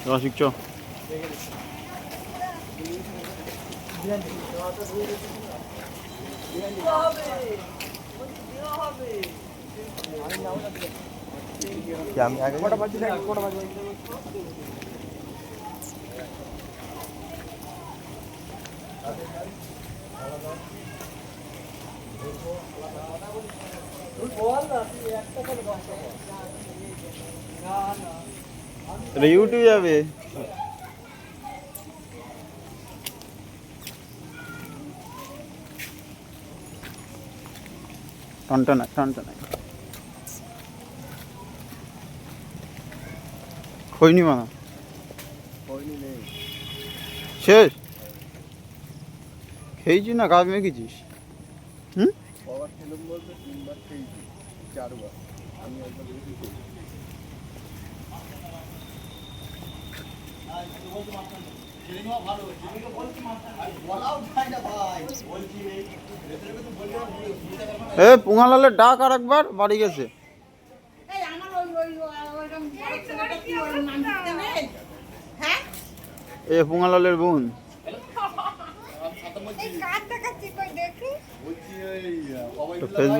রসিক চ আমি আগে কটা বাজে কটা বাজে এটা ইউটিউব যাবে। টনটনা টনটনা খৈনি মানা শেষ খেয়েছি না কাজ মেখেছিস? হুম এ পুঙ্গালালের ডাক আর একবার বাড়ি গেছে। এ পুঙ্গালালের বোন ফেসবুক